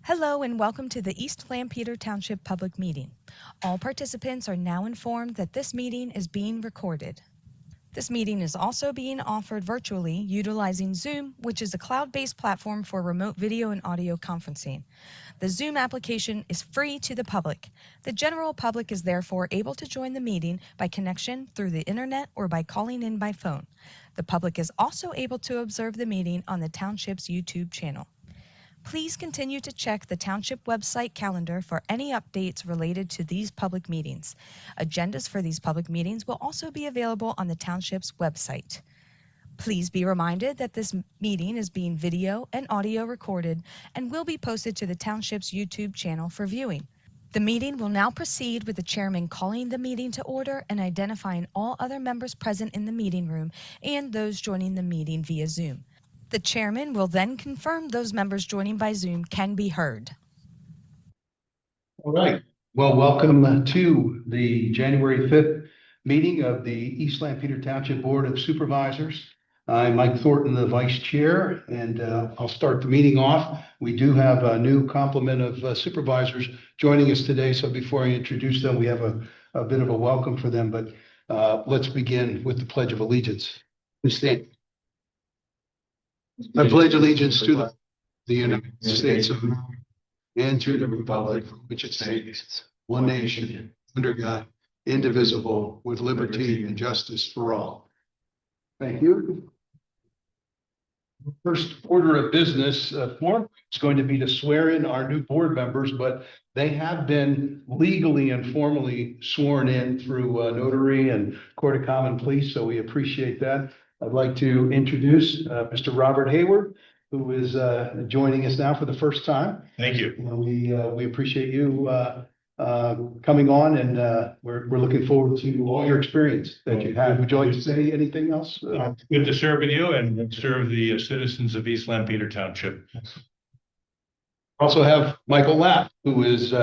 Hello and welcome to the East Lampeter Township Public Meeting. All participants are now informed that this meeting is being recorded. This meeting is also being offered virtually utilizing Zoom, which is a cloud-based platform for remote video and audio conferencing. The Zoom application is free to the public. The general public is therefore able to join the meeting by connection through the internet or by calling in by phone. The public is also able to observe the meeting on the Township's YouTube channel. Please continue to check the Township website calendar for any updates related to these public meetings. Agendas for these public meetings will also be available on the Township's website. Please be reminded that this meeting is being video and audio recorded and will be posted to the Township's YouTube channel for viewing. The meeting will now proceed with the chairman calling the meeting to order and identifying all other members present in the meeting room and those joining the meeting via Zoom. The chairman will then confirm those members joining by Zoom can be heard. All right. Well, welcome to the January 5th meeting of the East Lampeter Township Board of Supervisors. I'm Mike Thornton, the vice chair, and I'll start the meeting off. We do have a new complement of supervisors joining us today. So before I introduce them, we have a bit of a welcome for them. But let's begin with the Pledge of Allegiance. Please stand. I pledge allegiance to the United States of America and to the republic for which it stands, one nation, under God, indivisible, with liberty and justice for all. Thank you. First order of business form is going to be to swear in our new board members, but they have been legally and formally sworn in through notary and court of common pleas, so we appreciate that. I'd like to introduce Mr. Robert Hayward, who is joining us now for the first time. Thank you. We appreciate you coming on, and we're looking forward to all your experience that you have. Would you like to say anything else? Good to serve with you and serve the citizens of East Lampeter Township. Also have Michael Lapp, who is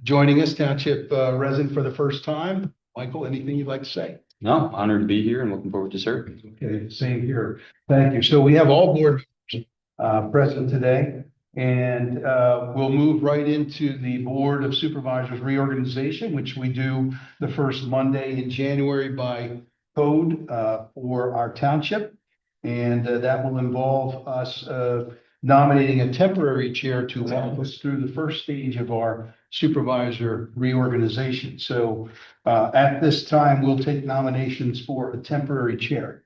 joining us, Township resident for the first time. Michael, anything you'd like to say? No, honored to be here and looking forward to serving. Okay, same here. Thank you. So we have all board present today, and we'll move right into the Board of Supervisors reorganization, which we do the first Monday in January by code for our township. And that will involve us nominating a temporary chair to walk us through the first stage of our supervisor reorganization. So at this time, we'll take nominations for a temporary chair.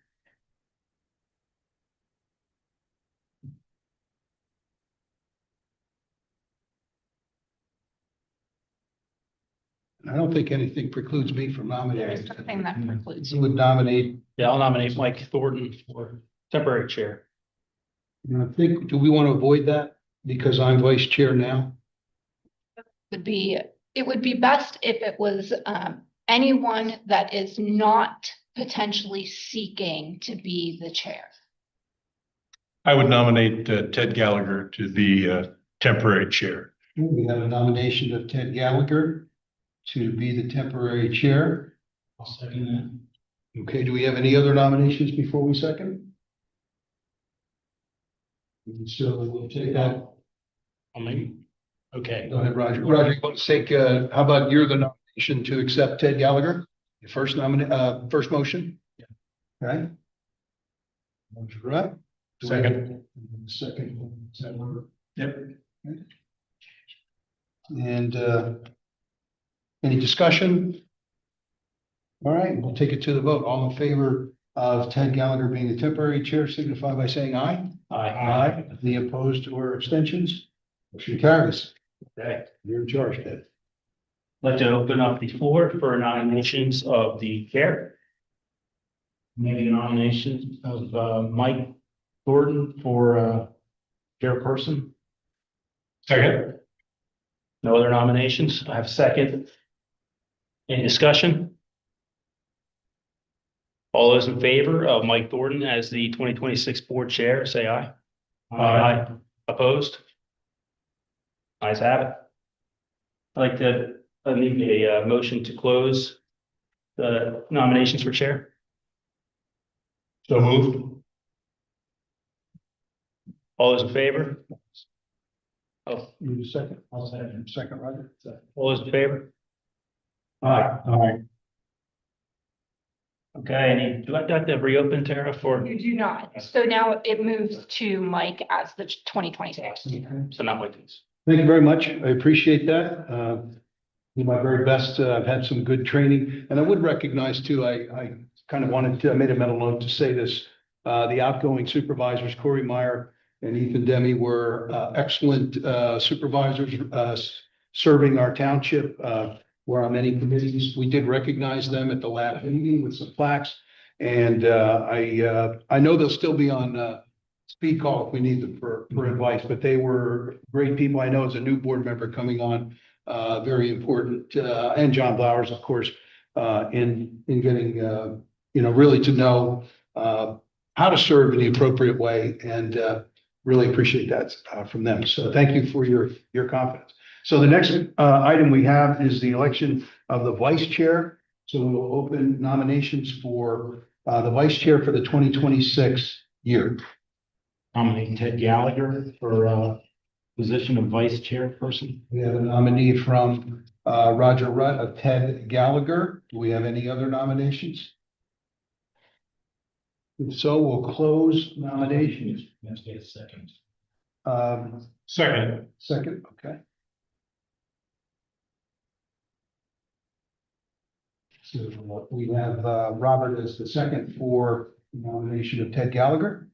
I don't think anything precludes me from nominating. There's nothing that precludes You you. would nominate, Yeah, I'll nominate Mike Thornton for temporary chair. and I think, do we want to avoid that because I'm vice chair now? It would be best if it was anyone that is not potentially seeking to be the chair. I would nominate Ted Gallagher to be temporary chair. We have a nomination of Ted Gallagher to be the temporary chair. I'll second Okay, do we have any other nominations before we second? So we'll take that. that. I'll make, okay. Go ahead, Roger. Roger, you want to take, how about you're the nomination to accept Ted Gallagher? Your first first motion? Yeah. Right? Motion, right? Second. Second. Is that order? Yep. And any discussion? All right, we'll take it to the vote. All in favor of Ted Gallagher being the temporary chair, signify by saying aye. Aye. The opposed or abstentions? Motion carries. Okay. You're in charge, Ted. I'd like to open up the floor for nominations of the chair. Maybe a nomination of Mike Thornton for chairperson. Second. No other nominations. I have a second. Any discussion? All those in favor of Mike Thornton as the 2026 board chair, say aye. Aye. Opposed? Ayes have it. I'd like to need a motion to close the nominations for chair. So moved. All those in favor? Oh, Need a second? I'll second, Roger. all those in favor? Aye. Okay, do I have to reopen, Tara, for, You do not. So now it moves to Mike as the 2026. so not like this? Thank you very much. I appreciate that. Do my very best. I've had some good training, and I would recognize too, I kind of wanted to, I made a mental note to say this. The outgoing supervisors, Corey Meyer and Ethan Demi, were excellent supervisors serving our township. Were on many committees. We did recognize them at the last meeting with some plaques. And I know they'll still be on speed call if we need them for advice, but they were great people. I know as a new board member coming on, very important, and John Blowers, of course, in getting, really to know how to serve in the appropriate way, and really appreciate that from them. So thank you for your confidence. So the next item we have is the election of the vice chair. So we'll open nominations for the vice chair for the 2026 year. Nominate Ted Gallagher for position of vice chairperson. We have a nominee from Roger Rutt of Ted Gallagher. Do we have any other nominations? If so, we'll close nominations. Let's get a second. Second. Second, okay. So we have Robert as the second for nomination of Ted Gallagher.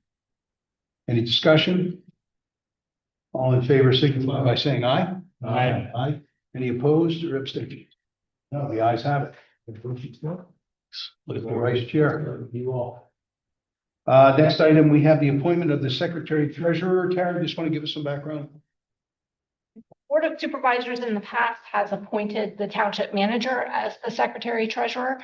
Any discussion? All in favor signify by saying aye. Aye. Aye. Any opposed or abstentions? No, the ayes have it. Looking The forward. vice chair, you all. Next item, we have the appointment of the secretary treasurer. Tara, just want to give us some background? Board of Supervisors in the past has appointed the township manager as the secretary treasurer,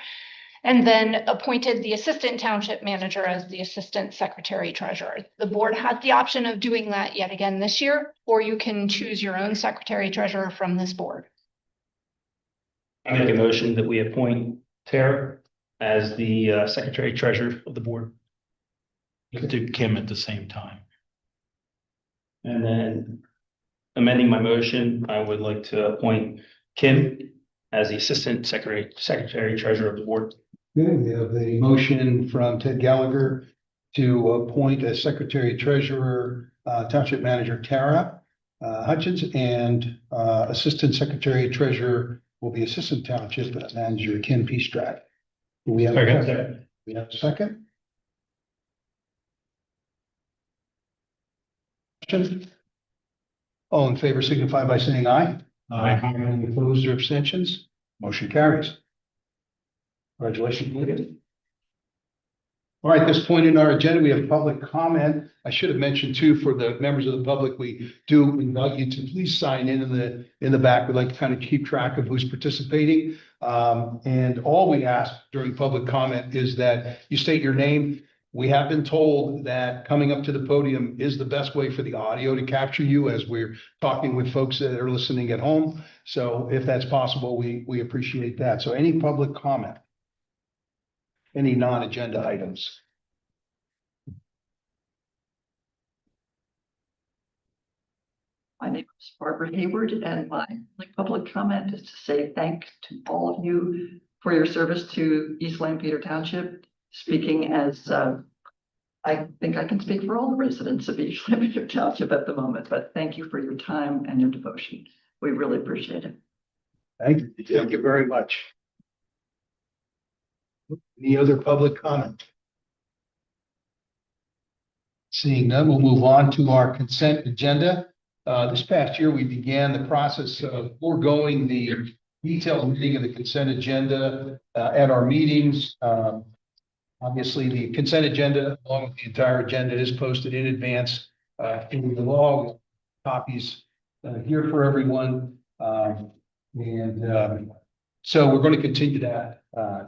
and then appointed the assistant township manager as the assistant secretary treasurer. The board has the option of doing that yet again this year, or you can choose your own secretary treasurer from this board. I make a motion that we appoint Tara as the secretary treasurer of the board. You could do Kim at the same time. And then amending my motion, I would like to appoint Kim as the assistant secretary treasurer of the board. Okay, we have a motion from Ted Gallagher to appoint as secretary treasurer, township manager Tara Hutchins, and assistant secretary treasurer will be assistant township manager Ken Peastrack. Do we have a second? We have a second? Question? All in favor signify by saying aye. Any opposed or abstentions? Motion carries. Congratulations, Megan. All right, at this point in our agenda, we have public comment. I should have mentioned too, for the members of the public, we do invite you to please sign in the back. We'd like to kind of keep track of who's participating. And all we ask during public comment is that you state your name. We have been told that coming up to the podium is the best way for the audio to capture you as we're talking with folks that are listening at home. So if that's possible, we appreciate that. So any public comment? Any non-agenda items? My name is Barbara Hayward, and my public comment is to say thanks to all of you for your service to East Lampeter Township. Speaking as, I think I can speak for all the residents of East Lampeter Township at the moment, but thank you for your time and your devotion. We really appreciate it. Thank you. Thank you very much. Any other public comment? Seeing none, we'll move on to our consent agenda. This past year, we began the process of foregoing the detailed reading of the consent agenda at our meetings. Obviously, the consent agenda, along with the entire agenda, is posted in advance in the law. Copies here for everyone. So we're going to continue that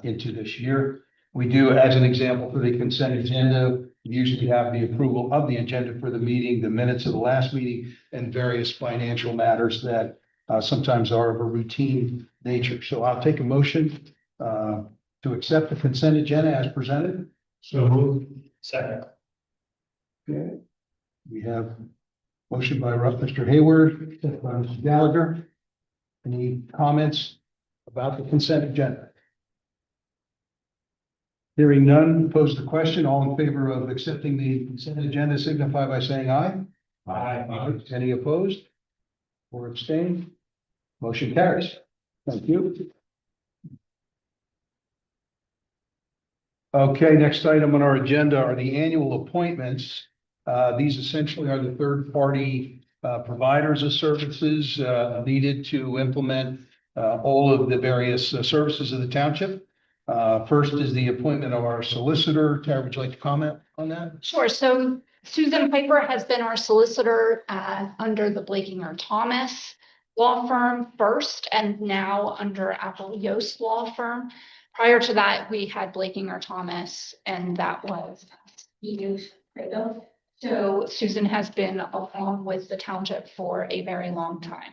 into this year. We do, as an example, for the consent agenda, we usually have the approval of the agenda for the meeting, the minutes of the last meeting, and various financial matters that sometimes are of a routine nature. So I'll take a motion to accept the consent agenda as presented. So moved. Second. Okay. We have motion by Mr. Hayward, second by Mr. Gallagher. Any comments about the consent agenda? Hearing none, pose the question. All in favor of accepting the consent agenda signify by saying aye. Aye. Any opposed or abstained? Motion carries. Thank you. Okay, next item on our agenda are the annual appointments. These essentially are the third-party providers of services needed to implement all of the various services of the township. First is the appointment of our solicitor. Tara, would you like to comment on that? Sure. So Susan Piper has been our solicitor under the Blakinger Thomas law firm first, and now under Apple Yost law firm. Prior to that, we had Blakinger Thomas, and that was Steve Riddle. So Susan has been along with the township for a very long time.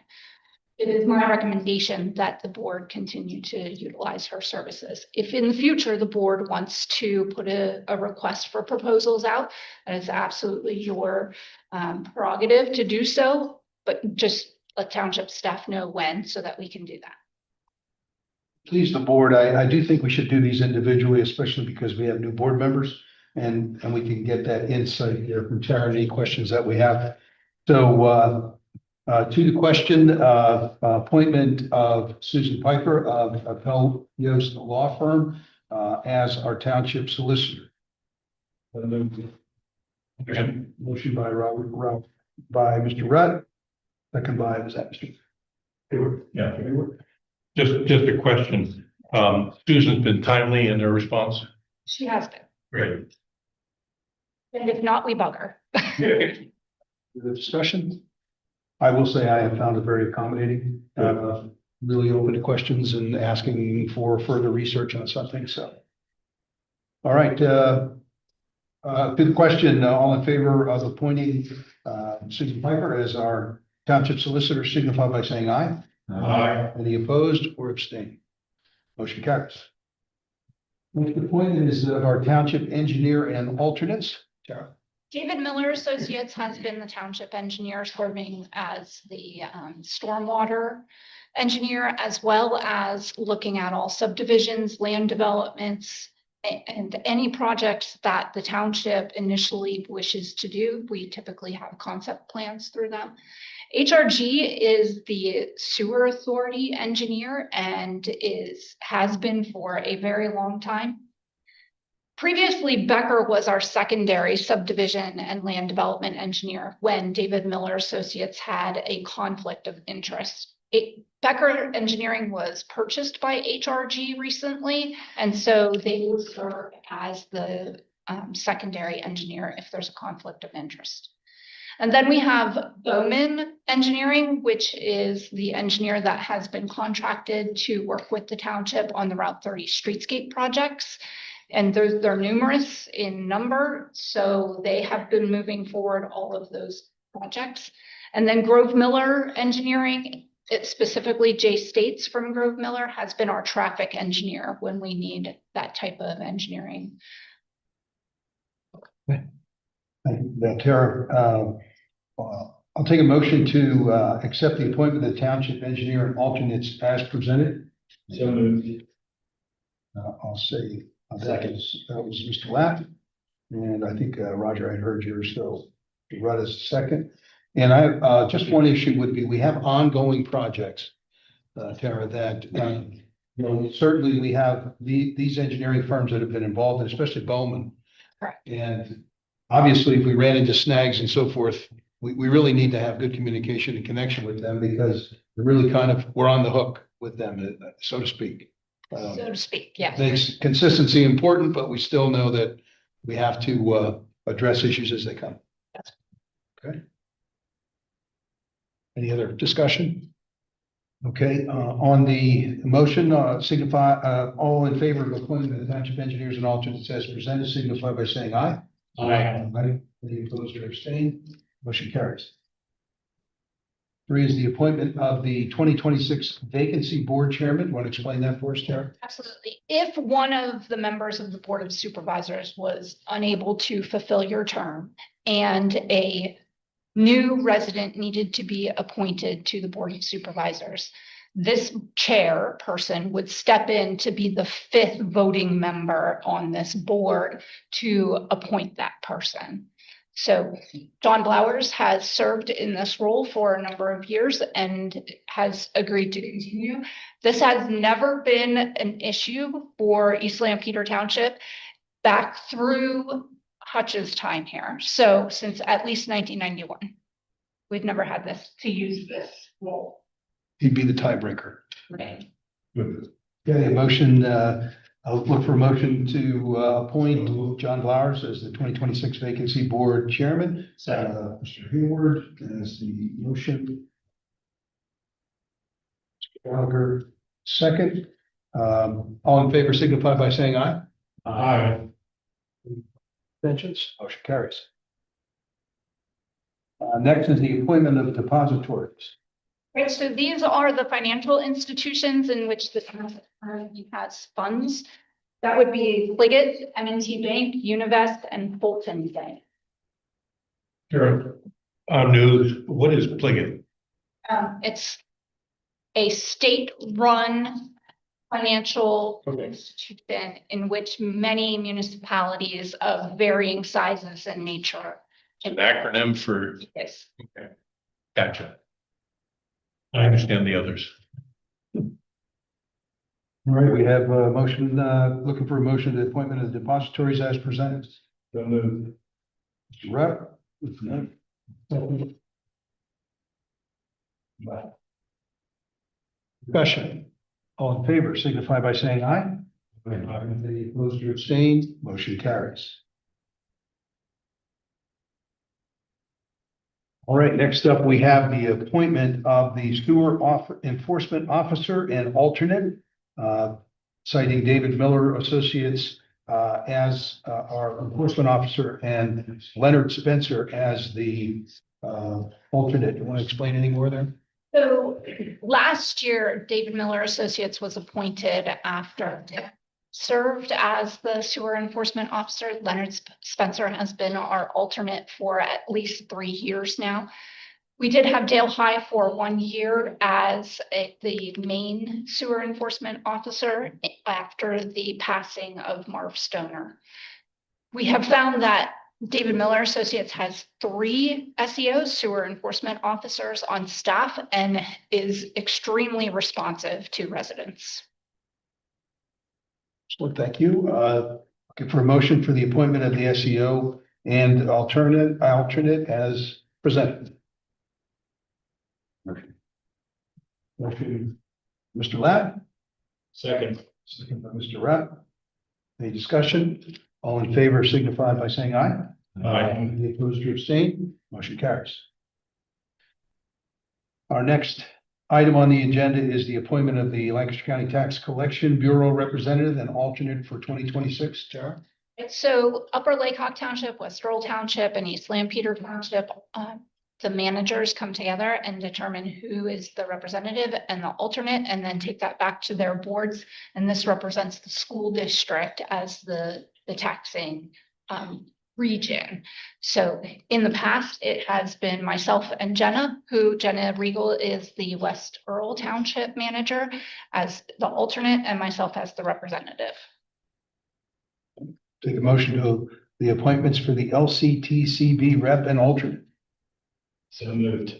It is my recommendation that the board continue to utilize her services. If in the future the board wants to put a request for proposals out, that is absolutely your prerogative to do so, but just let township staff know when so that we can do that. Please, the board, I do think we should do these individually, especially because we have new board members and we can get that insight here from Tara, any questions that we have. So to the question, appointment of Susan Piper of Appel Yost Law Firm as our township solicitor. Motion by Robert, by Mr. Rutt, second by, was that Mr. Hayward? Yeah. Just a question. Susan's been timely in her response. She has been. Great. And if not, we bug her. The discussion? I will say I have found it very accommodating, really open to questions and asking for further research on something, so. All right, good question. All in favor of appointing Susan Piper as our township solicitor signify by saying aye. Aye. Any opposed or abstained? Motion carries. Next appointment is of our township engineer and alternates. Tara. David Miller Associates has been the township engineer serving as the stormwater engineer, as well as looking at all subdivisions, land developments, and any projects that the township initially wishes to do. We typically have concept plans through them. HRG is the sewer authority engineer and has been for a very long time. Previously, Becker was our secondary subdivision and land development engineer when David Miller Associates had a conflict of interest. Becker Engineering was purchased by HRG recently, and so they will serve as the secondary engineer if there's a conflict of interest. And then we have Bowman Engineering, which is the engineer that has been contracted to work with the township on the Route 30 streetscape projects. And they're numerous in number, so they have been moving forward all of those projects. And then Grove Miller Engineering, specifically Jay States from Grove Miller, has been our traffic engineer when we need that type of engineering. Thank you, Tara. I'll take a motion to accept the appointment of the township engineer and alternates as presented. So moved. I'll say that was Mr. Lapp, and I think Roger, I heard yours, so Rudd is second. And I just one issue would be we have ongoing projects, Tara, that certainly we have these engineering firms that have been involved, and especially Bowman. Correct. And obviously, if we ran into snags and so forth, we really need to have good communication and connection with them because we're really we're on the hook with them, so to speak. So to speak, yes. Makes consistency important, but we still know that we have to address issues as they come. Okay. Any other discussion? Okay, on the motion, signify all in favor of appointing the township engineers and alternates as presented, signify by saying aye. Aye. Any opposed or abstained? Motion carries. 3 is the appointment of the 2026 vacancy board chairman. Want to explain that for us, Tara? Absolutely. If one of the members of the Board of Supervisors was unable to fulfill your term and a new resident needed to be appointed to the Board of Supervisors. This chair person would step in to be the fifth voting member on this board to appoint that person. So John Blowers has served in this role for a number of years and has agreed to continue. This has never been an issue for East Lampeter Township back through Hutch's time here. So since at least 1991, we've never had this to use this role. He'd be the tiebreaker. Right. Okay, a motion, I'll look for a motion to appoint John Blowers as the 2026 vacancy board chairman. Mr. Hayward as the motion. Mr. Gallagher, second. All in favor signify by saying aye. Aye. Abstentions? Motion carries. Next is the appointment of depositories. Right, so these are the financial institutions in which the town currently has funds. That would be Pliget, M&T Bank, Univest, and Fulton Bank. Sure. News, what is Pliget? It's a state-run financial Okay. institution in which many municipalities of varying sizes and nature. An acronym for, Yes. gotcha. I understand the others. All right, we have a motion, looking for a motion to the appointment of the depositories as presented. So moved. Mr. Rep. Second. Discussion. All in favor signify by saying aye. Any opposed or abstained, motion carries. All right, next up, we have the appointment of the sewer enforcement officer and alternate, citing David Miller Associates as our enforcement officer and Leonard Spencer as the alternate. You want to explain any more there? So last year, David Miller Associates was appointed after served as the sewer enforcement officer. Leonard Spencer has been our alternate for at least 3 years now. We did have Dale High for 1 year as the main sewer enforcement officer after the passing of Marv Stoner. We have found that David Miller Associates has 3 SEOs, sewer enforcement officers, on staff and is extremely responsive to residents. Excellent, thank you. Looking for a motion for the appointment of the SEO and alternate as presented. Motion, Mr. Ladd, Second. second by Mr. Rapp. Any discussion? All in favor signify by saying aye. Any opposed or abstained? Motion carries. Our next item on the agenda is the appointment of the Lancaster County Tax Collection Bureau representative and alternate for 2026. Tara? So Upper Lake Hawk Township, West Earl Township, and East Lampeter Township, the managers come together and determine who is the representative and the alternate, and then take that back to their boards. And this represents the school district as the taxing region. So in the past, it has been myself and Jenna Regal is the West Earl Township manager as the alternate, and myself as the representative. Take a motion to the appointments for the LCTCB rep and alternate. So moved.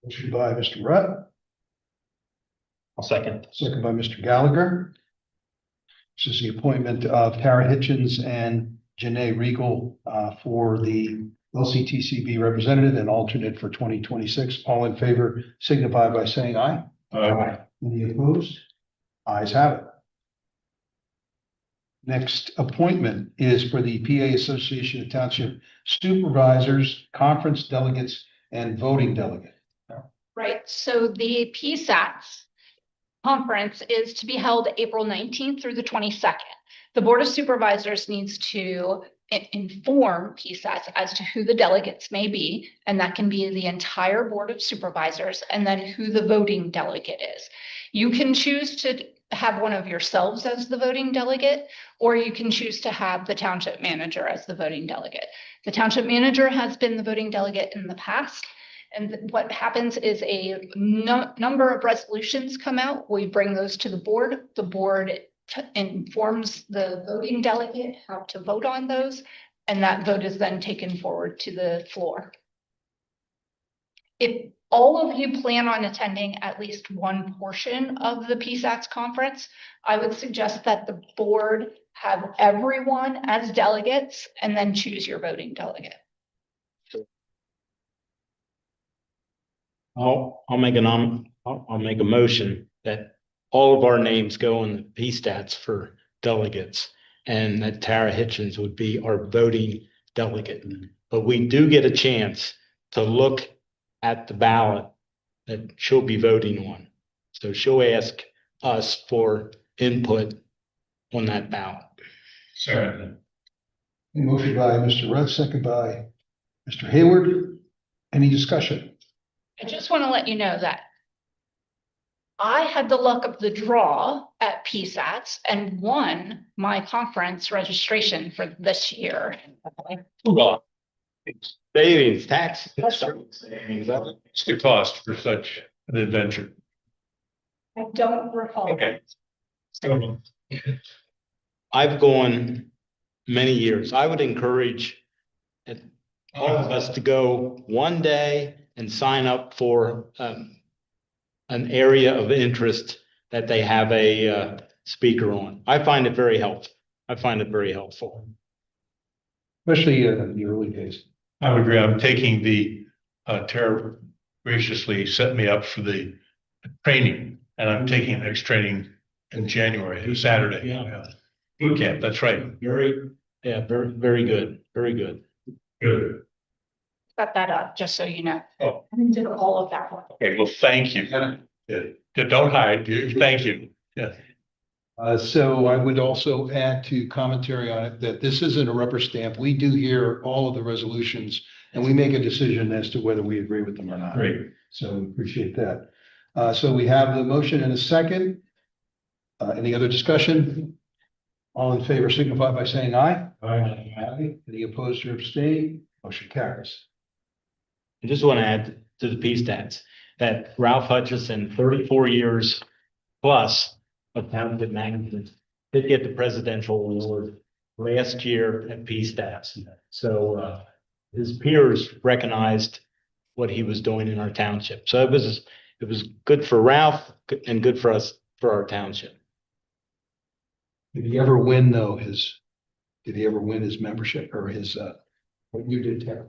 Motion by Mr. Rutt, I'll second. second by Mr. Gallagher. This is the appointment of Tara Hitchens and Janae Regal for the LCTCB representative and alternate for 2026. All in favor signify by saying aye. Any opposed? Ayes have it. Next appointment is for the PA Association of Township Supervisors, Conference Delegates, and Voting Delegate. Right, so the PSATs conference is to be held April 19th through the 22nd. The Board of Supervisors needs to inform PSATs as to who the delegates may be, and that can be the entire Board of Supervisors, and then who the voting delegate is. You can choose to have one of yourselves as the voting delegate, or you can choose to have the township manager as the voting delegate. The township manager has been the voting delegate in the past. And what happens is a number of resolutions come out. We bring those to the board. The board informs the voting delegate how to vote on those. And that vote is then taken forward to the floor. If all of you plan on attending at least one portion of the PSATS conference, I would suggest that the board have everyone as delegates and then choose your voting delegate. I'll make I'll make a motion that all of our names go in the PSTATs for delegates, and that Tara Hitchens would be our voting delegate. But we do get a chance to look at the ballot that she'll be voting on. So she'll ask us for input on that ballot. Second. Motion by Mr. Rudd, second by Mr. Hayward. Any discussion? I just want to let you know that I had the luck of the draw at PSATS and won my conference registration for this year. Savings, tax. What's the cost for such an adventure? I don't recall. Okay. I've gone many years. I would encourage all of us to go one day and sign up for an area of interest that they have a speaker on. I find it very helpful. Especially in the early days. I would agree. I'm taking the, Tara graciously set me up for the training, and I'm taking the next training in January, Saturday. Yeah. Boot camp, that's right. Very good. Good. Set that up, just so you know. Oh. I did all of that work. Okay, well, thank you. Yeah, don't hide. Thank you. Yeah. So I would also add to commentary on it that this isn't a rubber stamp. We do hear all of the resolutions and we make a decision as to whether we agree with them or not. Great. So we appreciate that. So we have the motion and a second. Any other discussion? All in favor signify by saying aye. Aye. Any opposed or abstain? Motion carries. I just want to add to the PSTATs that Ralph Hutchison, 34 years plus of township management, did get the presidential award last year at PSTATs. So his peers recognized what he was doing in our township. So it was good for Ralph and good for us, for our township. Did he ever win though did he ever win his membership or his what you did, Tara?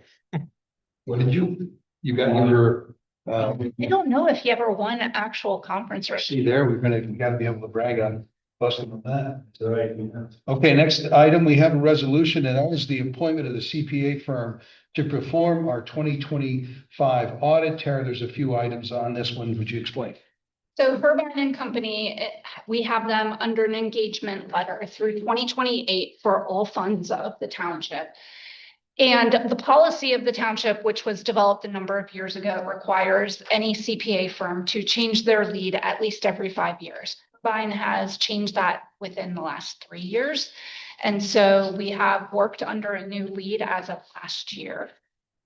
What did you got your I don't know if he ever won an actual conference or. see there, we gotta be able to brag on busting on that. Right. Okay, next item, we have a resolution, and that is the appointment of the CPA firm to perform our 2025 audit. Tara, there's a few items on this one. Would you explain? So Herbine and Company, we have them under an engagement letter through 2028 for all funds of the township. And the policy of the township, which was developed a number of years ago, requires any CPA firm to change their lead at least every 5 years. Herbine has changed that within the last 3 years. And so we have worked under a new lead as of last year.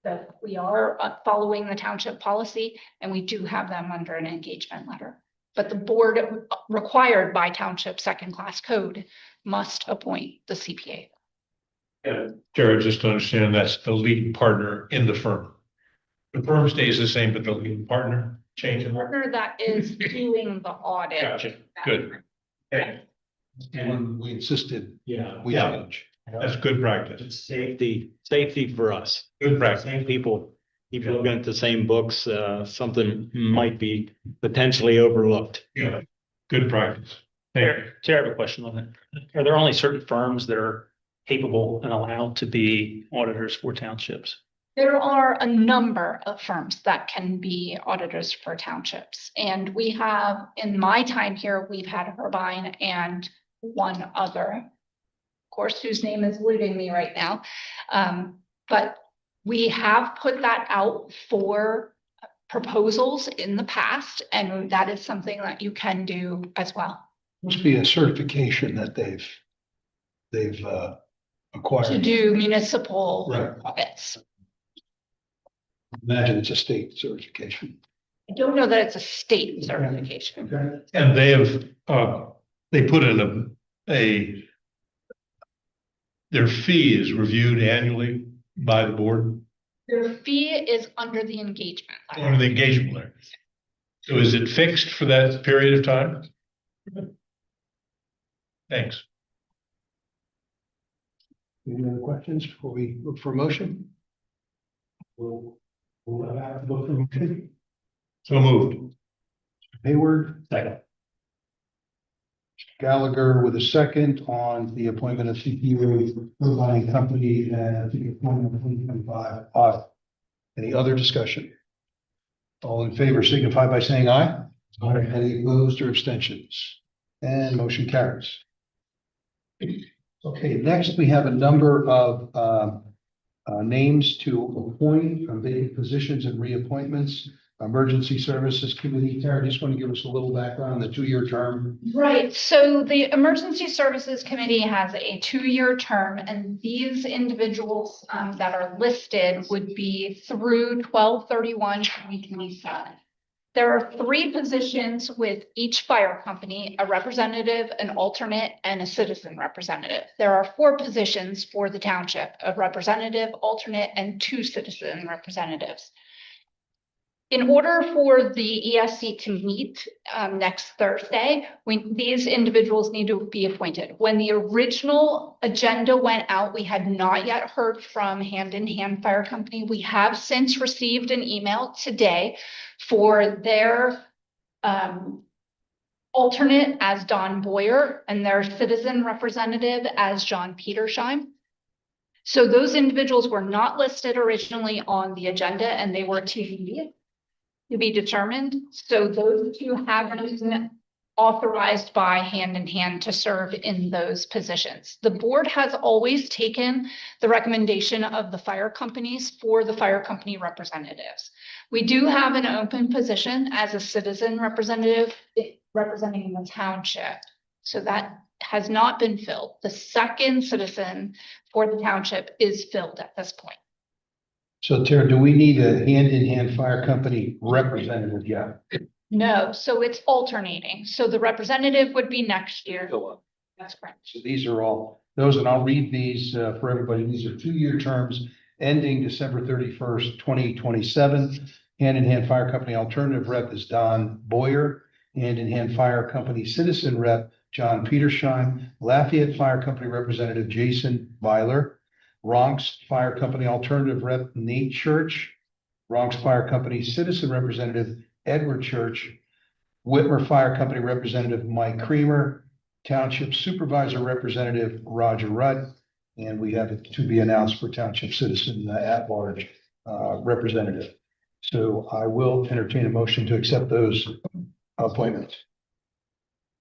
So we are following the township policy, and we do have them under an engagement letter. But the board, required by township second class code, must appoint the CPA. Yeah, Jared, just to understand, that's the lead partner in the firm. The firm stays the same, but the lead partner changes. Partner that is doing the audit. Gotcha, good. Okay, And we insisted we Yeah. change. that's good practice. It's safety for us. Good practice. Same people keep looking at the same books, something might be potentially overlooked. Yeah, good practice. Thank you. Chair, I have a question on that. Are there only certain firms that are capable and allowed to be auditors for townships? There are a number of firms that can be auditors for townships. And we have, in my time here, we've had Herbine and one other, of course, whose name is eluding me right now. But we have put that out for proposals in the past, and that is something that you can do as well. Must be a certification that they've acquired. to do municipal Right. audits. Imagine it's a state certification. I don't know that it's a state certification. Okay. And they have, they put in their fee is reviewed annually by the board Their fee is under the engagement or letter. the engagement letter. So is it fixed for that period of time? Thanks. Any other questions before we look for a motion? We'll have to look for a motion. So moved. Hayward, Second. Gallagher with a second on the appointment of CPU providing company and the appointment of 2025. Any other discussion? All in favor signify by saying aye. Aye. Any opposed or abstentions? And motion carries. Okay, next we have a number of names to appoint from vacant positions and reappointments. Emergency Services Committee, Tara, just want to give us a little background on the 2-year term. Right, so the Emergency Services Committee has a 2-year term, and these individuals that are listed would be through 12/31/2027. There are 3 positions with each fire company, a representative, an alternate, and a citizen representative. There are 4 positions for the township, a representative, alternate, and 2 citizen representatives. In order for the ESC to meet next Thursday, these individuals need to be appointed. When the original agenda went out, we had not yet heard from Hand in Hand Fire Company. We have since received an email today for their alternate as Don Boyer and their citizen representative as John Petersheim. So those individuals were not listed originally on the agenda, and they were to be determined. So those 2 have been authorized by Hand in Hand to serve in those positions. The board has always taken the recommendation of the fire companies for the fire company representatives. We do have an open position as a citizen representative representing the township. So that has not been filled. The second citizen for the township is filled at this point. So Tara, do we need a Hand in Hand Fire Company representative yet? No, so it's alternating. So the representative would be next year. That's correct. So these are all those, and I'll read these for everybody. These are 2-year terms ending December 31st, 2027. Hand in Hand Fire Company alternative rep is Don Boyer. Hand in Hand Fire Company citizen rep, John Petersheim. Lafayette Fire Company representative, Jason Weiler. Bronx Fire Company alternative rep, Nate Church. Bronx Fire Company citizen representative, Edward Church. Whitmer Fire Company representative, Mike Creamer. Township Supervisor representative, Roger Rudd. And we have it to be announced for Township Citizen at-large representative. So I will entertain a motion to accept those appointments.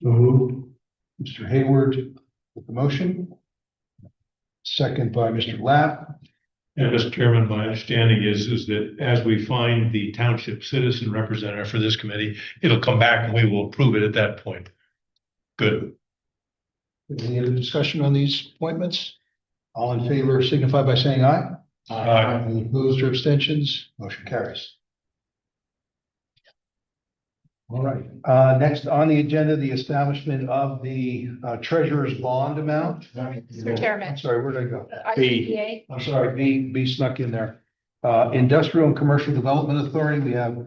Mr. Hayward with the motion. Second by Mr. Lapp. And Mr. Chairman, my understanding is that as we find the township citizen representative for this committee, it'll come back and we will approve it at that point. Good. Any other discussion on these appointments? All in favor signify by saying aye. Aye. Any opposed or abstentions? Motion carries. All right, next on the agenda, the establishment of the treasurer's bond amount. Mr. Chairman. I'm sorry, where'd I go? ICPA. I'm sorry, B snuck in there. Industrial and Commercial Development Authority, we have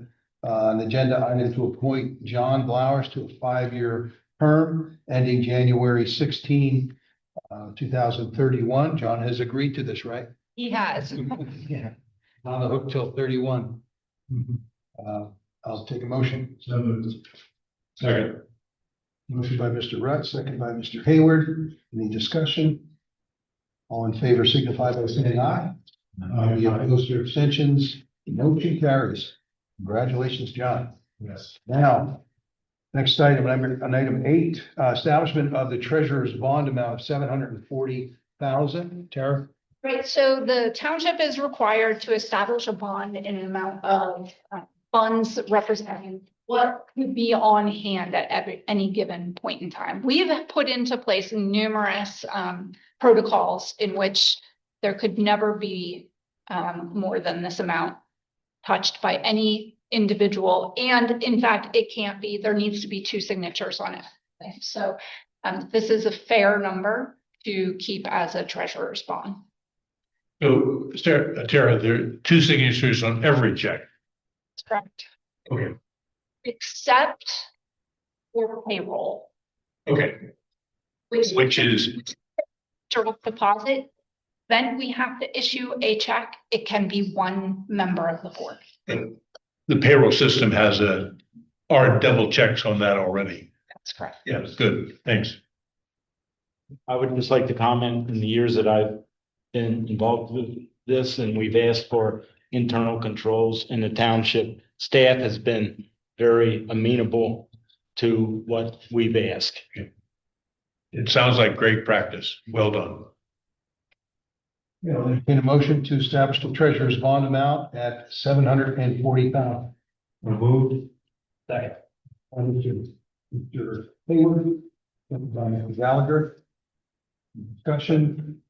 an agenda item to appoint John Blowers to a 5-year term ending January 16, 2031. John has agreed to this, right? He has. Yeah, on the hook till 31. I'll take a motion. Second. Motion by Mr. Rutt, second by Mr. Hayward. Any discussion? All in favor signify by saying aye. Any opposed or abstentions? Motion carries. Congratulations, John. Yes. Now, next item, on item 8, establishment of the treasurer's bond amount of $740,000. Tara? Right, so the township is required to establish a bond in an amount of funds representing what could be on hand at any given point in time. We've put into place numerous protocols in which there could never be more than this amount touched by any individual. And in fact, it can't be, there needs to be 2 signatures on it. So this is a fair number to keep as a treasurer's bond. So, Tara, there are 2 signatures on every check. That's correct. Okay. Except for payroll, Okay. Which is, direct deposit, then we have to issue a check. It can be 1 member of the board. the payroll system has are double checks on that already. That's correct. Yeah, good. Thanks. I would just like to comment in the years that I've been involved with this, and we've asked for internal controls, and the township staff has been very amenable to what we've asked. It sounds like great practice. Well done. In a motion to establish the treasurer's bond amount at $740,000. Moved. Second. Mr. Hayward, second by Mr. Gallagher. Discussion.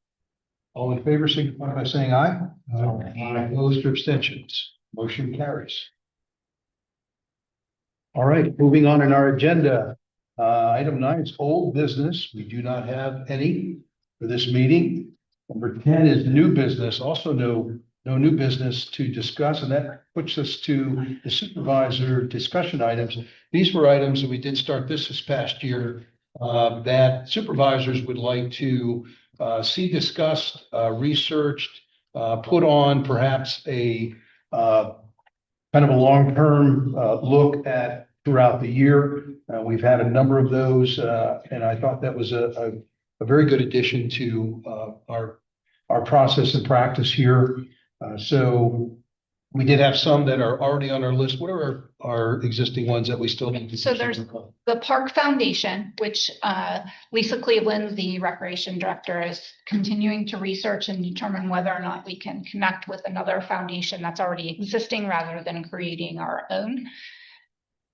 All in favor, signify by saying aye. Aye. Opposed or abstentions? Motion carries. All right, moving on in our agenda. Item 9 is old business. We do not have any for this meeting. Number 10 is new business, also no new business to discuss, and that puts us to the supervisor discussion items. These were items that we did start this past year that supervisors would like to see discussed, researched, put on perhaps a kind of a long-term look at throughout the year. We've had a number of those, and I thought that was a very good addition to our process and practice here. So we did have some that are already on our list. What are our existing ones that we still need to? So there's the Park Foundation, which Lisa Cleveland, the Recreation Director, is continuing to research and determine whether or not we can connect with another foundation that's already existing rather than creating our own.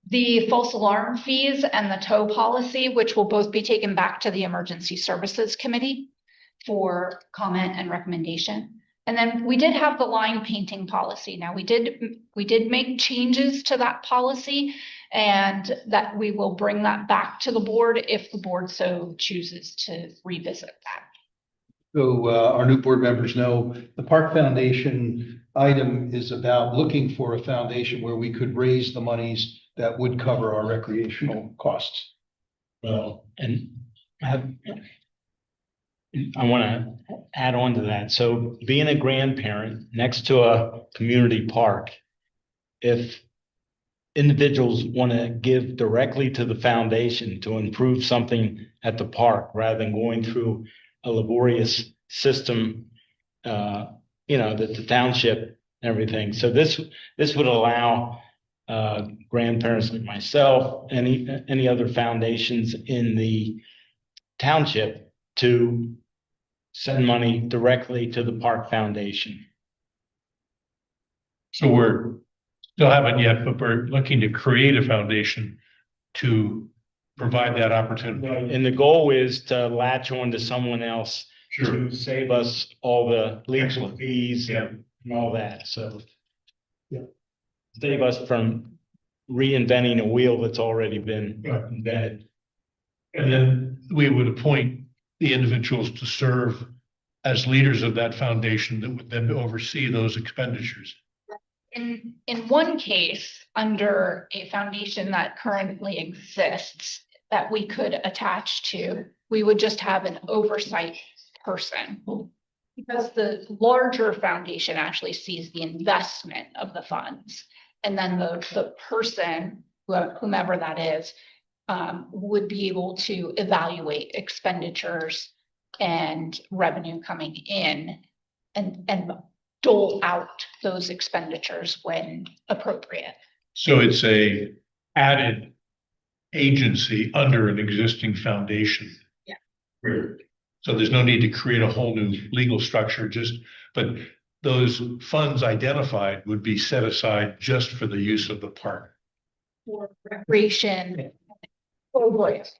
The false alarm fees and the tow policy, which will both be taken back to the Emergency Services Committee for comment and recommendation. And then we did have the line painting policy. Now we did make changes to that policy, and that we will bring that back to the board if the board so chooses to revisit that. So our new board members know the Park Foundation item is about looking for a foundation where we could raise the monies that would cover our recreational costs. Well, and I want to add on to that. So being a grandparent next to a community park, if individuals want to give directly to the foundation to improve something at the park rather than going through a laborious system, that the township and everything. So this would allow grandparents like myself, any other foundations in the township to send money directly to the Park Foundation. So we're still haven't yet, but we're looking to create a foundation to provide that opportunity. And the goal is to latch on to someone else to save us all the legal fees and all that. So save us from reinventing a wheel that's already been invented. And then we would appoint the individuals to serve as leaders of that foundation that would then oversee those expenditures. In one case, under a foundation that currently exists that we could attach to, we would just have an oversight person. Because the larger foundation actually sees the investment of the funds. And then the person, whomever that is, would be able to evaluate expenditures and revenue coming in and dole out those expenditures when appropriate. So it's a added agency under an existing foundation. Yeah. So there's no need to create a whole new legal structure, but those funds identified would be set aside just for the use of the park. for recreation programs.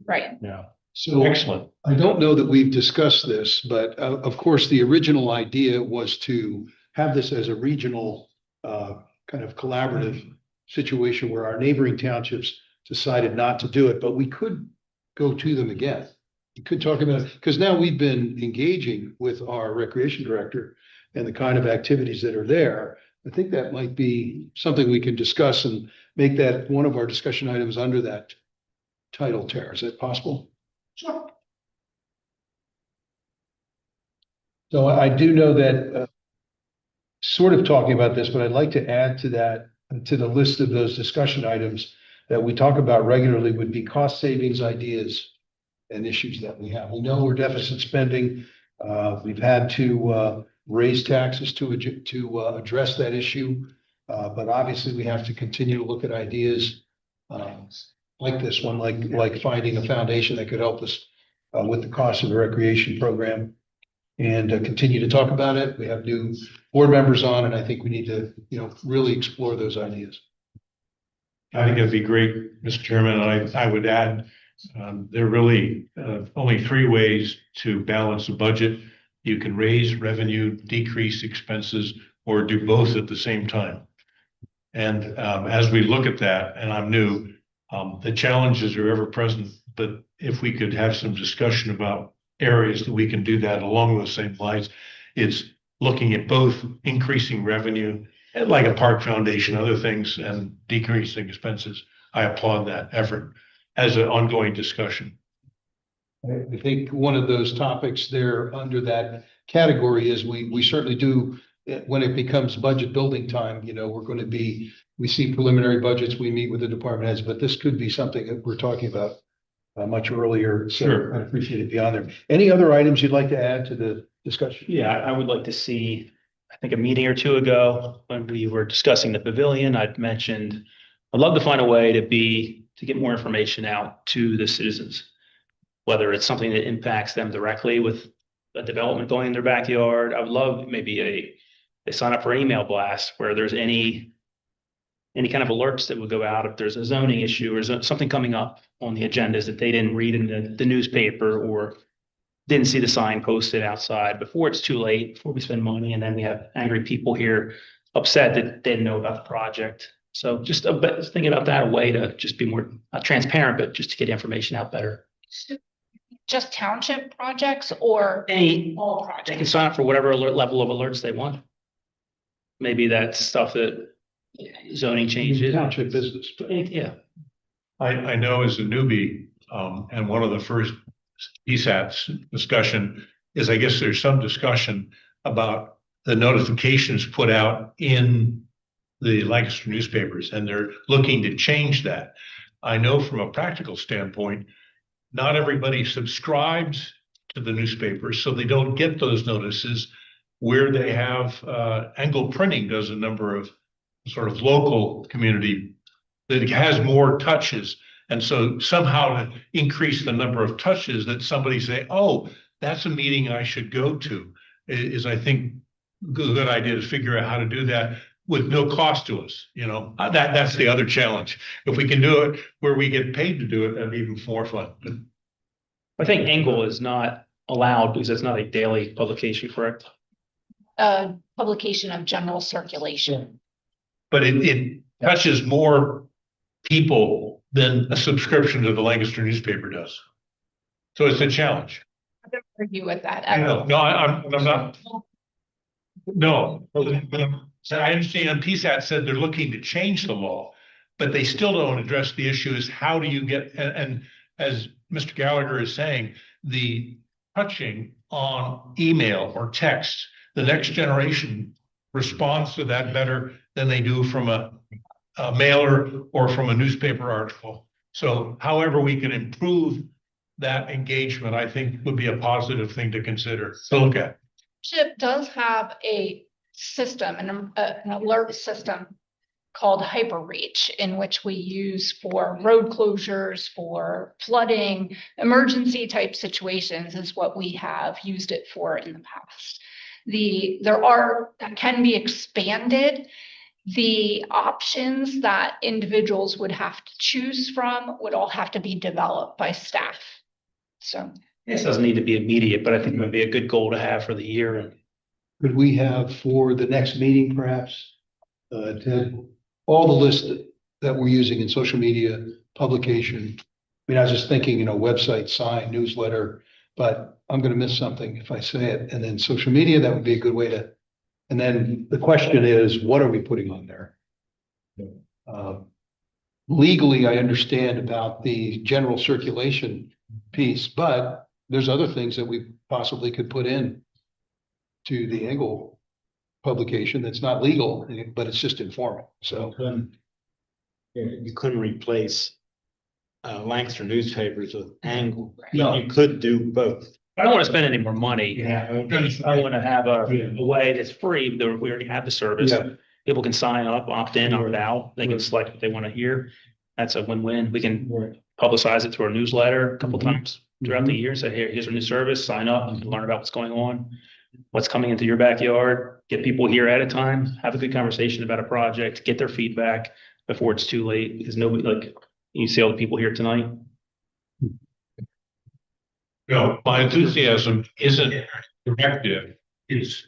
Right. Yeah. So Excellent. I don't know that we've discussed this, but of course, the original idea was to have this as a regional kind of collaborative situation where our neighboring townships decided not to do it, but we could go to them again. We could talk about, because now we've been engaging with our recreation director and the kind of activities that are there. I think that might be something we can discuss and make that one of our discussion items under that title, Tara. Is that possible? Sure. So I do know that sort of talking about this, but I'd like to add to that, to the list of those discussion items that we talk about regularly would be cost savings ideas and issues that we have. We know we're deficit spending. We've had to raise taxes to address that issue. But obviously we have to continue to look at ideas like this one, like finding a foundation that could help us with the cost of the recreation program and continue to talk about it. We have new board members on, and I think we need to, really explore those ideas. I think it'd be great, Mr. Chairman. I would add, there are really only three ways to balance a budget. You can raise revenue, decrease expenses, or do both at the same time. And as we look at that, and I'm new, the challenges are ever present, but if we could have some discussion about areas that we can do that along those same lines, it's looking at both increasing revenue, like a park foundation, other things, and decreasing expenses. I applaud that effort as an ongoing discussion. I think one of those topics there under that category is we certainly do, when it becomes budget building time, we see preliminary budgets, we meet with the department heads, but this could be something that we're talking about much earlier. So Sure. I appreciate it beyond there. Any other items you'd like to add to the discussion? Yeah, I would like to see, I think a meeting or two ago, when we were discussing the pavilion, I'd mentioned, I'd love to find a way to get more information out to the citizens. Whether it's something that impacts them directly with a development going in their backyard. I would love maybe they sign up for an email blast where there's any kind of alerts that would go out if there's a zoning issue or something coming up on the agendas that they didn't read in the newspaper or didn't see the sign posted outside before it's too late, before we spend money, and then we have angry people here upset that they didn't know about the project. So just thinking about that, a way to just be more transparent, but just to get information out better. Just township projects or all projects? They can sign up for whatever level of alerts they want. Maybe that's stuff that zoning changes. Township business. Yeah. I know as a newbie, and one of the first ESATs discussion is, I guess there's some discussion about the notifications put out in the Lancaster newspapers, and they're looking to change that. I know from a practical standpoint, not everybody subscribes to the newspapers, so they don't get those notices. Where they have, Angle Printing does a number of sort of local community that has more touches. And so somehow to increase the number of touches that somebody say, oh, that's a meeting I should go to, is I think a good idea to figure out how to do that with no cost to us. That's the other challenge. If we can do it where we get paid to do it, that'd be even more fun. I think Angle is not allowed because it's not a daily publication, correct? Publication of general circulation. But it touches more people than a subscription to the Lancaster newspaper does. So it's a challenge. I don't argue with that. I know. No, I'm not. No. So I understand PSAT said they're looking to change the law, but they still don't address the issue is how do you get, and as Mr. Gallagher is saying, the touching on email or text, the next generation responds to that better than they do from a mailer or from a newspaper article. So however we can improve that engagement, I think would be a positive thing to consider. So look at. Chip does have a system, an alert system called HyperReach, in which we use for road closures, for flooding, emergency type situations is what we have used it for in the past. That can be expanded The options that individuals would have to choose from would all have to be developed by staff. So This doesn't need to be immediate, but I think it would be a good goal to have for the year. Could we have for the next meeting perhaps, to all the lists that we're using in social media, publication? I mean, I was just thinking, website, sign, newsletter, but I'm gonna miss something if I say it. And then social media, that would be a good way to. And then the question is, what are we putting on there? Legally, I understand about the general circulation piece, but there's other things that we possibly could put in to the Engle publication that's not legal, but it's just informal. So You couldn't replace Lancaster newspapers with Angle. No. You could do both. I don't want to spend any more money. I want to have a way that's free, that we already have the service. Yeah. People can sign up, opt in, opt out. They can select what they want to hear. That's a win-win. We can publicize it through our newsletter a couple times throughout the year. Say, hey, here's our new service, sign up, you can learn about what's going on, what's coming into your backyard, get people here at a time, have a good conversation about a project, get their feedback before it's too late, because nobody, like, you see all the people here tonight. No, my enthusiasm isn't directive. It's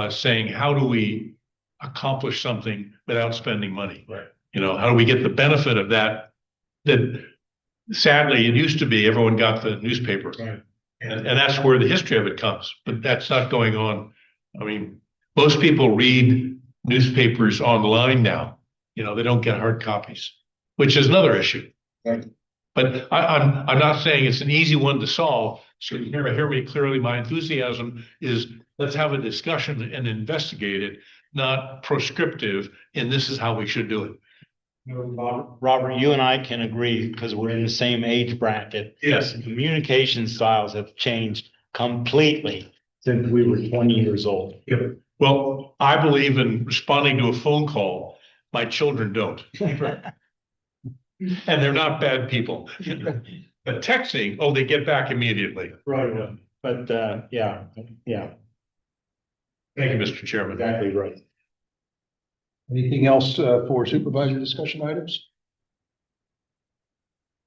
saying, how do we accomplish something without spending money? Right. How do we get the benefit of that? That sadly, it used to be everyone got the newspaper. Right. And that's where the history of it comes, but that's not going on. I mean, most people read newspapers online now. They don't get hard copies, which is another issue. Right. But I'm not saying it's an easy one to solve. So you hear me clearly. My enthusiasm is, let's have a discussion and investigate it, not prescriptive, and this is how we should do it. Robert, you and I can agree because we're in the same age bracket. Yes. Communication styles have changed completely since we were 20 years old. Yep. Well, I believe in responding to a phone call. My children don't. And they're not bad people. But texting, they get back immediately. Right. But, yeah. Thank you, Mr. Chairman. Exactly right. anything else for supervisor discussion items?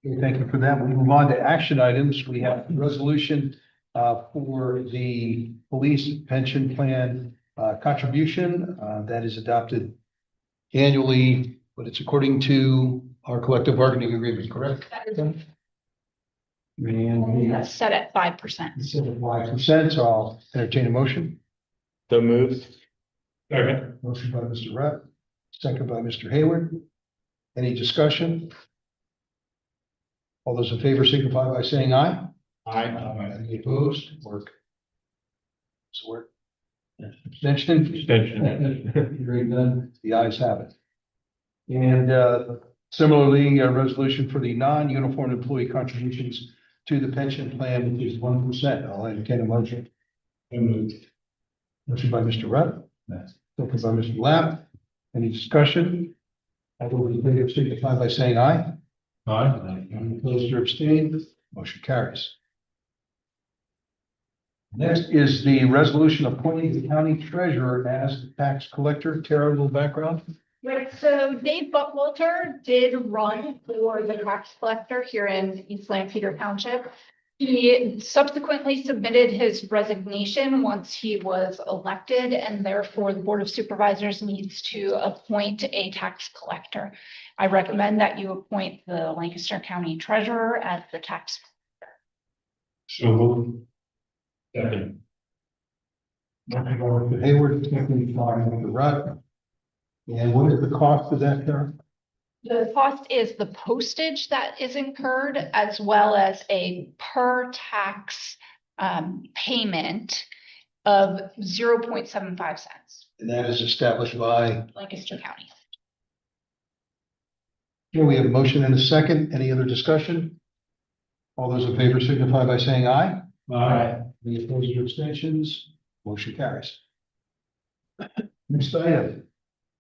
Okay, thank you for that. We move on to action items. We have a resolution for the police pension plan contribution that is adopted annually, but it's according to our collective bargaining agreement, correct? And that's set at 5%. it's at 5%, so I'll entertain a motion. So moved. Okay. Motion by Mr. Rep, second by Mr. Hayward. Any discussion? All those in favor signify by saying aye. Aye. Any opposed? Work. So work. Abstention? Hearing none, the ayes have it. And similarly, a resolution for the non-uniform employee contributions to the pension plan, which is 1%. I'll entertain a motion. Motion by Mr. Rupp, second by Mr. Lapp. Any discussion? All those in favor signify by saying aye. Aye. Any opposed or abstained? Motion carries. Next is the resolution appointing the county treasurer as the tax collector. Tara, a little background? Right, so Dave Buckwalter did run for the tax collector here in East Lampeter Township. He subsequently submitted his resignation once he was elected, and therefore the Board of Supervisors needs to appoint a tax collector. I recommend that you appoint the Lancaster County Treasurer as the tax collector. So moved. Second. Motion by Mr. Hayward, second by Mr. Rupp. And what is the cost of that, Tara? The cost is the postage that is incurred, as well as a per tax payment of 0.75 cents, And that is established by, Lancaster County. here we have a motion and a second. Any other discussion? All those in favor signify by saying aye. Aye. Any opposed or abstentions? Motion carries. Next item.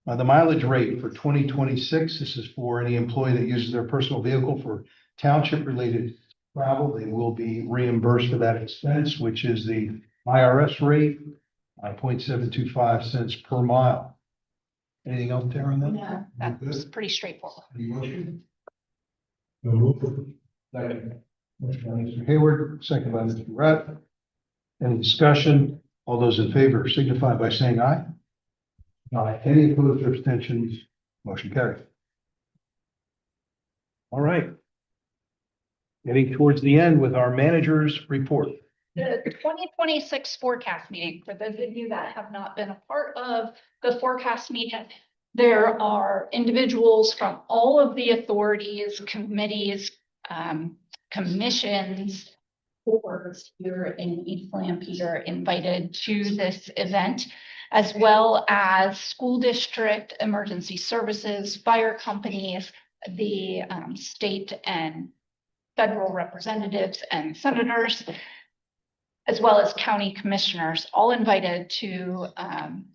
The mileage rate for 2026, this is for any employee that uses their personal vehicle for township-related travel. They will be reimbursed for that expense, which is the IRS rate, 0.725 cents per mile. Anything else there on that? No, that's pretty straightforward. Any motion? No move. Second. Motion by Mr. Hayward, second by Mr. Rutt. Any discussion? All those in favor signify by saying aye. Aye. Any opposed or abstentions? Motion carried. All right. Getting towards the end with our manager's report. The 2026 forecast meeting, for those of you that have not been a part of the forecast meeting, there are individuals from all of the authorities, committees, commissions, boards here in East Lampeter invited to this event, as well as school district, emergency services, fire companies, the state and federal representatives and senators, as well as county commissioners, all invited to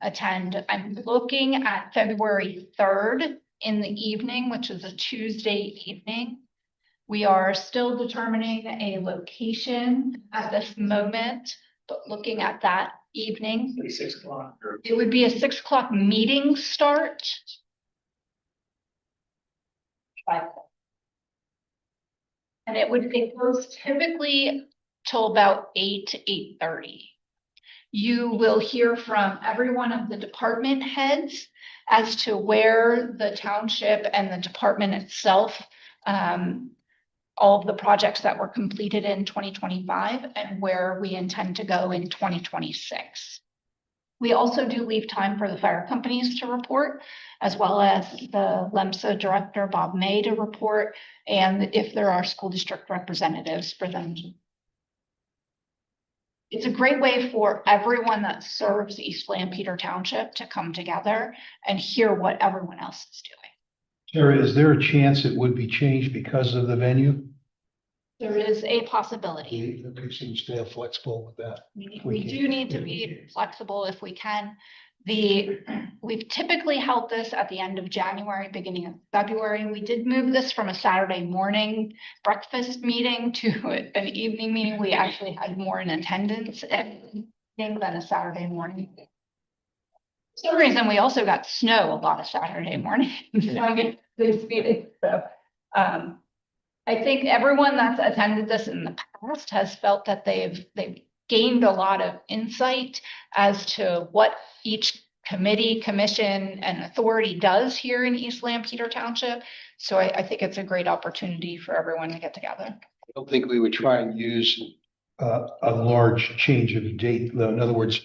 attend. I'm looking at February 3rd in the evening, which is a Tuesday evening. We are still determining a location at this moment, but looking at that evening. 6 o'clock. It would be a 6 o'clock meeting start. And it goes typically till about 8 to 8:30. You will hear from every one of the department heads as to where the township and the department itself, all of the projects that were completed in 2025 and where we intend to go in 2026. We also do leave time for the fire companies to report, as well as the LEMSA director, Bob May, to report, and if there are school district representatives for them to. It's a great way for everyone that serves East Lampeter Township to come together and hear what everyone else is doing. Sarah, is there a chance it would be changed because of the venue? There is a possibility. Okay, so you stay flexible with that. We do need to be flexible if we can. We've typically held this at the end of January, beginning of February. We did move this from a Saturday morning breakfast meeting to an evening meeting. We actually had more in attendance than a Saturday morning. For some reason, we also got snow a lot of Saturday morning. So, I think everyone that's attended this in the past has felt that they've gained a lot of insight as to what each committee, commission, and authority does here in East Lampeter Township. So I think it's a great opportunity for everyone to get together. I don't think we would try and use a large change of date. In other words,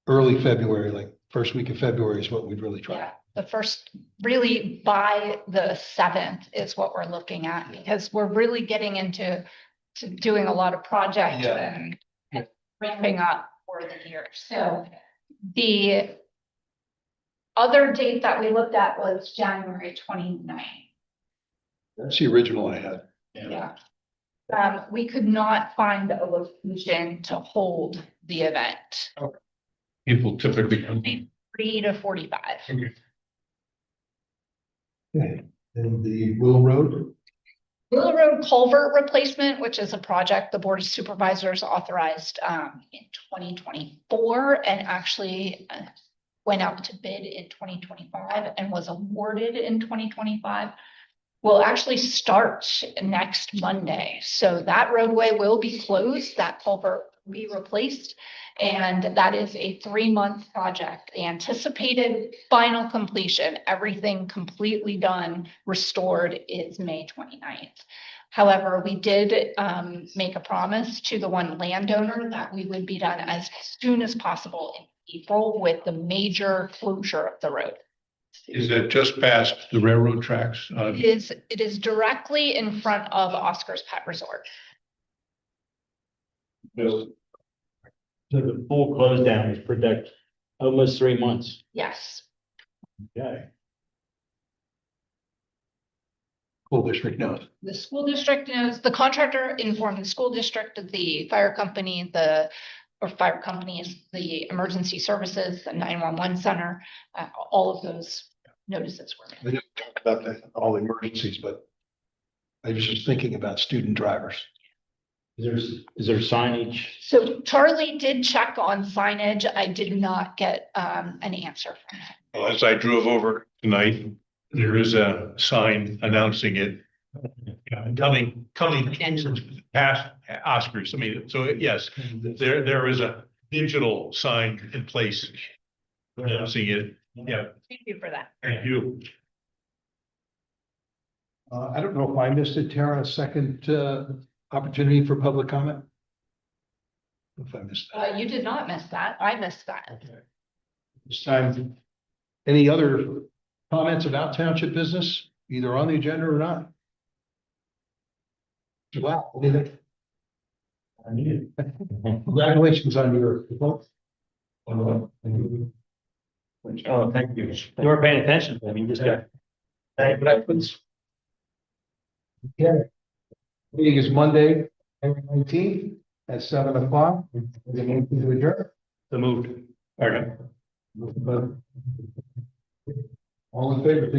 early February, like first week of February is what we'd really try. Yeah, the first, really by the 7th is what we're looking at, because we're really getting into doing a lot of projects and ramping up for the year. So the other date that we looked at was January 29th. That's the original I had. Yeah. We could not find a location to hold the event. People typically come. 3 to 45. Okay, and the Willow Road? Willow Road culvert replacement, which is a project the Board of Supervisors authorized in 2024 and actually went out to bid in 2025 and was awarded in 2025, will actually start next Monday. So that roadway will be closed, that culvert will be replaced, and that is a 3-month project. The anticipated final completion, everything completely done, restored, is May 29th. However, we did make a promise to the one landowner that we would be done as soon as possible in April with the major closure of the road. Is it just past the railroad tracks? It is directly in front of Oscar's Pet Resort. So the full close down is predict almost 3 months. Yes. Okay. School district knows. The school district knows, the contractor informed the school district, the fire company, the emergency services, the 911 center, all of those notices were made. We didn't talk about all the emergencies, but I was just thinking about student drivers. Is there signage? So Charlie did check on signage. I did not get an answer from him. Well, as I drove over tonight, there is a sign announcing it. Coming past Oscars. I mean, so yes, there is a digital sign in place announcing it. Yeah, Thank you for that. thank you. I don't know if I missed it, Tara, a second opportunity for public comment? If I missed that. You did not miss that. I missed that. This time, any other comments about township business, either on the agenda or not? Wow, anything? Congratulations on your. Oh, thank you. You were paying attention. I mean, just got. Okay. Meeting is Monday, February 19th at 7:00. The meeting to adjourn. The moved. All in favor, please